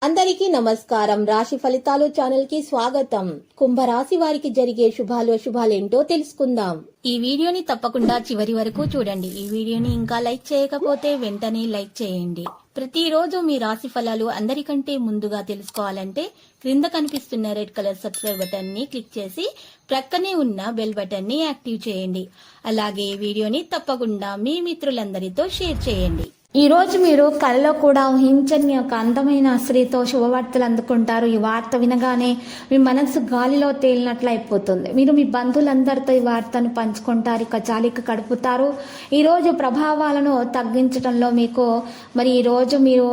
అందరికీ నమస్కారం. రాశి ఫలితాలు ఛానల్ కి స్వాగతం. కుంభరాశి వారికి జరిగే శుభాలేంటో తెలుసుకుందాం. ఈ వీడియోని తప్పకుండా చివరి వరకు చూడండి. ఈ వీడియోని ఇంకా లైక్ చేయకపోతే వెంటనే లైక్ చేయండి. ప్రతిరోజు మీ రాశి ఫలాలు అందరికంటే ముందుగా తెలుసుకోవాలంటే క్రింద కనిపిస్తున్న రెడ్ కలర్ సబ్స్క్రైబ్ బటన్ ని క్లిక్ చేసి ప్రక్కనే ఉన్న బెల్ బటన్ ని యాక్టివ్ చేయండి. అలాగే ఈ వీడియోని తప్పకుండా మీ మిత్రులందరితో షేర్ చేయండి. ఈ రోజు మీరు కలలో కూడా ఊహించని ఒక అందమైన స్త్రీతో శుభవార్తలు అందుకుంటారు. ఈ వార్త వినగానే మీ మనసు గాలిలో తేలినట్లు అయిపోతుంది. మీరు మీ బంధువులందరితో ఈ వార్తను పంచుకుంటారు, ఇక జాలిక గడుపుతారు. ఈరోజు ప్రభావాలను తగ్గించడంలో మీకు ఈరోజు మీరు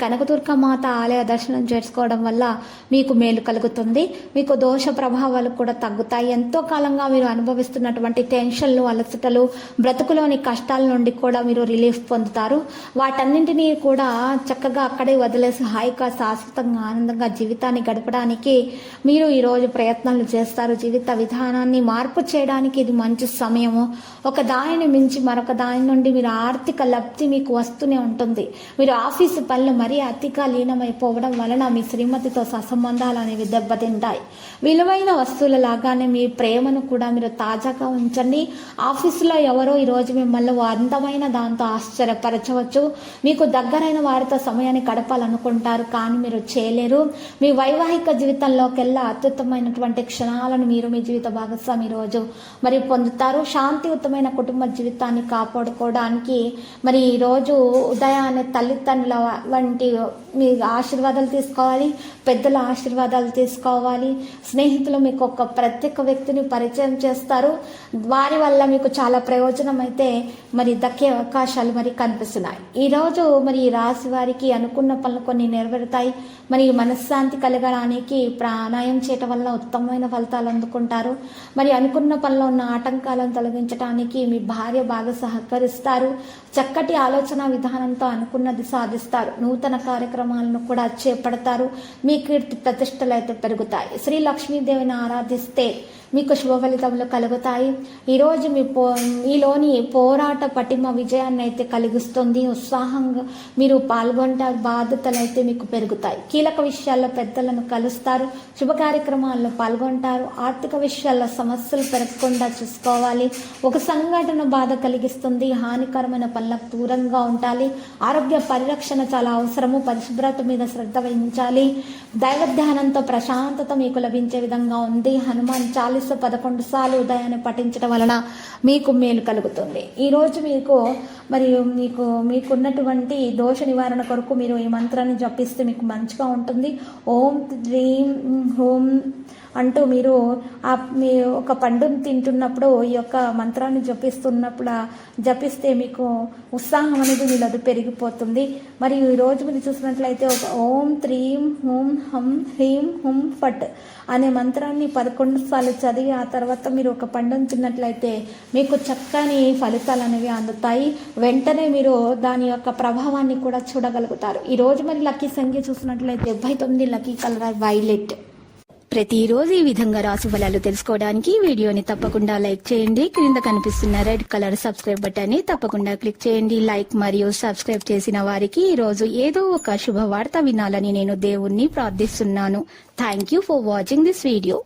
కనకదుర్గ మాత ఆలయ దర్శనం చేసుకోవడం వల్ల మీకు మేలు కలుగుతుంది. మీకు దోష ప్రభావాలు కూడా తగ్గుతాయి. ఎంతో కాలంగా మీరు అనుభవిస్తున్నటువంటి టెన్షన్లు, అలసటలు, బ్రతుకులోని కష్టాల నుండి కూడా మీరు రిలీఫ్ పొందుతారు. వాటన్నింటినీ కూడా చక్కగా అక్కడే వదిలేసి హాయిగా శాశ్వతంగా ఆనందంగా జీవితాన్ని గడపడానికి మీరు ఈరోజు ప్రయత్నాలు చేస్తారు. జీవిత విధానాన్ని మార్పు చేయడానికి ఇది మంచి సమయము. ఒక దానిని మించి మరొక దాని నుండి మీరు ఆర్థిక లబ్ధి మీకు వస్తూనే ఉంటుంది. మీరు ఆఫీసు పనులు మరీ అతిగా లీనమైపోవడం వలన మీ శ్రీమతితో సత్సంబంధాలు అనేవి దెబ్బతింటాయి. విలువైన వస్తువుల లాగానే మీ ప్రేమను కూడా మీరు తాజాగా ఉంచండి. ఆఫీసులో ఎవరో ఈరోజు మిమ్మల్ని అందమైన దాంతో ఆశ్చర్యపరచవచ్చు. మీకు దగ్గరైన వారితో సమయాన్ని గడపాలనుకుంటారు, కానీ మీరు చేయలేరు. మీ వైవాహిక జీవితంలోకెల్లా అత్యుత్తమైనటువంటి క్షణాలను మీరు మీ జీవిత భాగస్వామి రోజు పొందుతారు. శాంతియుతమైన కుటుంబ జీవితాన్ని కాపాడుకోవడానికి ఈ రోజు ఉదయాన్నే తల్లిదండ్రుల వంటి మీ ఆశీర్వాదాలు తీసుకోవాలి, పెద్దల ఆశీర్వాదాలు తీసుకోవాలి. స్నేహితులు మీకు ఒక ప్రత్యేక వ్యక్తిని పరిచయం చేస్తారు. వారి వల్ల మీకు చాలా ప్రయోజనం అయితే దక్కే అవకాశాలు కనిపిస్తున్నాయి. ఈరోజు ఈ రాశి వారికి అనుకున్న పనులు కొన్ని నెరవేరుతాయి. మనశ్శాంతి కలగడానికి ప్రాణాయం చేయటం వల్ల ఉత్తమమైన ఫలితాలు అందుకుంటారు. అనుకున్న పనిలో ఉన్న ఆటంకాలను తొలగించడానికి మీ భార్య బాగా సహకరిస్తారు. చక్కటి ఆలోచన విధానంతో అనుకున్నది సాధిస్తారు. నూతన కార్యక్రమాలను కూడా చేపడతారు. మీ కీర్తి ప్రతిష్టలు అయితే పెరుగుతాయి. శ్రీ లక్ష్మీదేవిని ఆరాధిస్తే మీకు శుభ ఫలితములు కలుగుతాయి. ఈరోజు మీలోని పోరాట పటిమ విజయాన్ని అయితే కలిగిస్తుంది. ఉత్సాహంగా మీరు పాల్గొంటారు. బాధ్యతలు అయితే మీకు పెరుగుతాయి. కీలక విషయాల్లో పెద్దలను కలుస్తారు. శుభ కార్యక్రమాల్లో పాల్గొంటారు. ఆర్థిక విషయాల్లో సమస్యలు పెరగకుండా చూసుకోవాలి. ఒక సంఘటన బాధ కలిగిస్తుంది. హానికరమైన పనులకు దూరంగా ఉండాలి. ఆరోగ్య పరిరక్షణ చాలా అవసరము. పరిశుభ్రత మీద శ్రద్ధ వహించాలి. దైవ ధ్యానంతో ప్రశాంతత మీకు లభించే విధంగా ఉంది. హనుమాన్ 11 సార్లు ఉదయాన్నే పఠించడం వలన మీకు మేలు కలుగుతుంది. ఈరోజు మీకున్నటువంటి దోష నివారణ కొరకు మీరు ఈ మంత్రాన్ని జపిస్తే మీకు మంచిగా ఉంటుంది. ఓం హ్రీం హోం అంటూ మీరు మీ ఒక పండును తింటున్నప్పుడు ఈ యొక్క మంత్రాన్ని జపిస్తే మీకు ఉత్సాహం అనేది మీలో పెరిగిపోతుంది. మరియు ఈరోజు మీరు చూసినట్లయితే ఒక ఓం త్రీం హోం హం హ్రీం హుం ఫట్ అనే మంత్రాన్ని 11 సార్లు చదివి ఆ తర్వాత మీరు ఒక పండును తిన్నట్లయితే మీకు చక్కని ఫలితాలు అనేవి అందుతాయి. వెంటనే మీరు దాని యొక్క ప్రభావాన్ని కూడా చూడగలుగుతారు. ఈరోజు లక్కీ సంఖ్య చూసినట్లయితే 79, లక్కీ కలర్ వైలెట్. ప్రతిరోజు ఈ విధంగా రాశి ఫలాలు తెలుసుకోవడానికి వీడియోని తప్పకుండా లైక్ చేయండి. క్రింద కనిపిస్తున్న రెడ్ కలర్ సబ్స్క్రైబ్ బటన్ ని తప్పకుండా క్లిక్ చేయండి. లైక్ మరియు సబ్స్క్రైబ్ చేసిన వారికి ఈ రోజు ఏదో ఒక శుభవార్త వినాలని నేను దేవుణ్ణి ప్రార్థిస్తున్నాను. Thank you for watching this video.